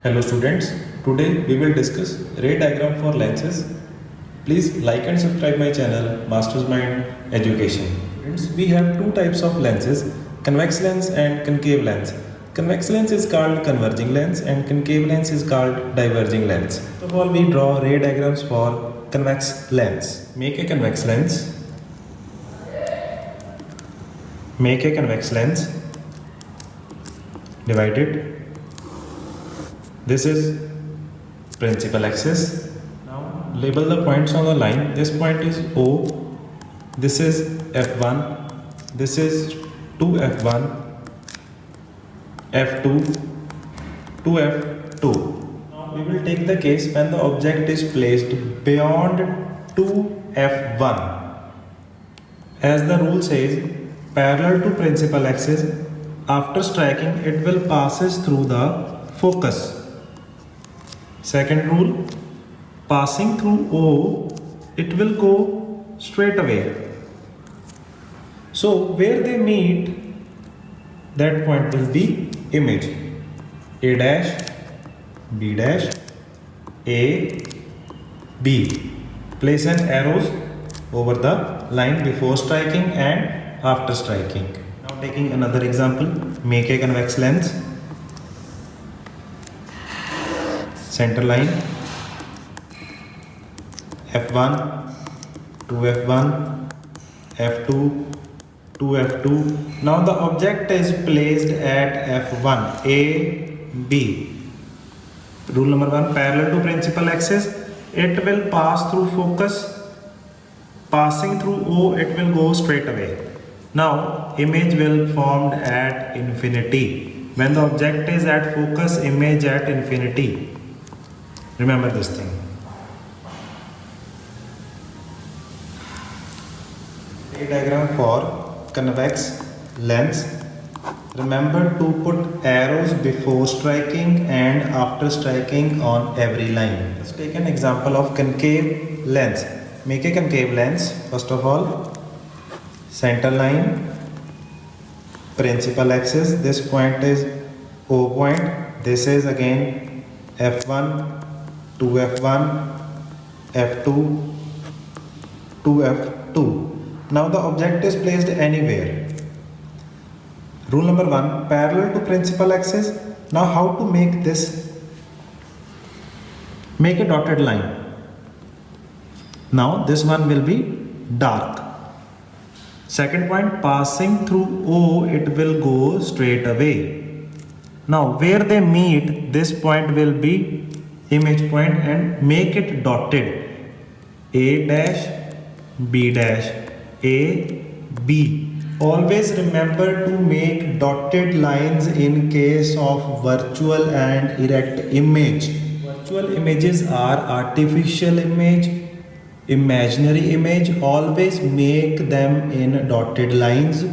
Hello students, today we will discuss ray diagram for lenses. Please like and subscribe my channel Master's Mind Education. Students, we have two types of lenses, convex lens and concave lens. Convex lens is called converging lens and concave lens is called diverging lens. First of all, we draw ray diagrams for convex lens. Make a convex lens. Make a convex lens. Divide it. This is principal axis. Now label the points on the line. This point is O. This is F1. This is 2F1, F2, 2F2. Now we will take the case when the object is placed beyond 2F1. As the rule says, parallel to principal axis, after striking it will passes through the focus. Second rule, passing through O, it will go straight away. So where they meet, that point will be image. A dash, B dash, A, B. Place an arrows over the line before striking and after striking. Now taking another example, make a convex lens. Center line F1, 2F1, F2, 2F2. Now the object is placed at F1, A, B. Rule number 1, parallel to principal axis, it will pass through focus. Passing through O, it will go straight away. Now image will formed at infinity. When the object is at focus, image at infinity. Remember this thing. Ray diagram for convex lens. Remember to put arrows before striking and after striking on every line. Let's take an example of concave lens. Make a concave lens. First of all, center line, principal axis. This point is O point. This is again F1. 2F1, F2, 2F2. Now the object is placed anywhere. Rule number 1, parallel to principal axis. Now how to make this? Make a dotted line. Now this one will be dark. Second point, passing through O, it will go straight away. Now where they meet, this point will be image point and make it dotted. A dash, B dash, A, B. Always remember to make dotted lines in case of virtual and erect image. Virtual images are artificial image, imaginary image. Always make them in dotted lines.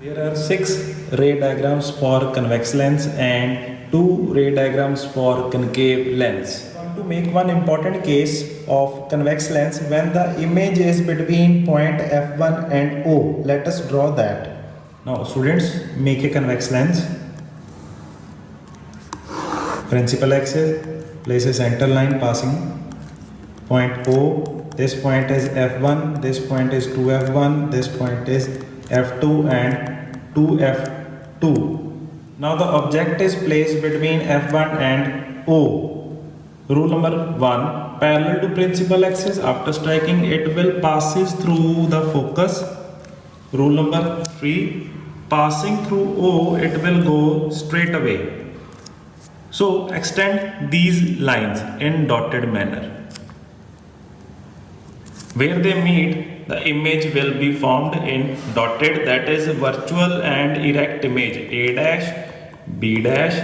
There are 6 ray diagrams for convex lens and 2 ray diagrams for concave lens. I want to make one important case of convex lens when the image is between point F1 and O. Let us draw that. Now students, make a convex lens. Principal axis, place a center line passing point O. This point is F1, this point is 2F1, this point is F2 and 2F2. Now the object is placed between F1 and O. Rule number 1, parallel to principal axis, after striking it will passes through the focus. Rule number 3, passing through O, it will go straight away. So extend these lines in dotted manner. Where they meet, the image will be formed in dotted, that is virtual and erect image. A dash, B dash,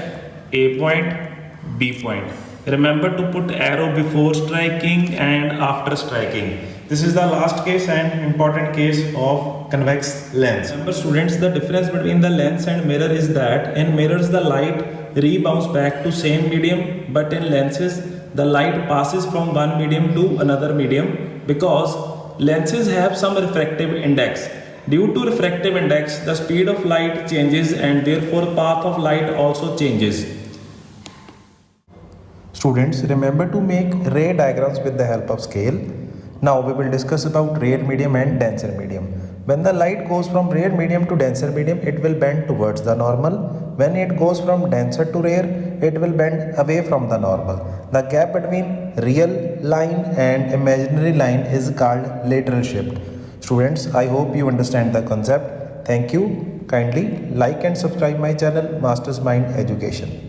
A point, B point. Remember to put arrow before striking and after striking. This is the last case and important case of convex lens. Remember students, the difference between the lens and mirror is that in mirrors the light rebounds back to same medium, but in lenses the light passes from one medium to another medium because lenses have some refractive index. Due to refractive index, the speed of light changes and therefore path of light also changes. Students, remember to make ray diagrams with the help of scale. Now we will discuss about rare medium and denser medium. When the light goes from rare medium to denser medium, it will bend towards the normal. When it goes from denser to rare, it will bend away from the normal. The gap between real line and imaginary line is called lateral shift. Students, I hope you understand the concept. Thank you. Kindly like and subscribe my channel Masters Mind Education.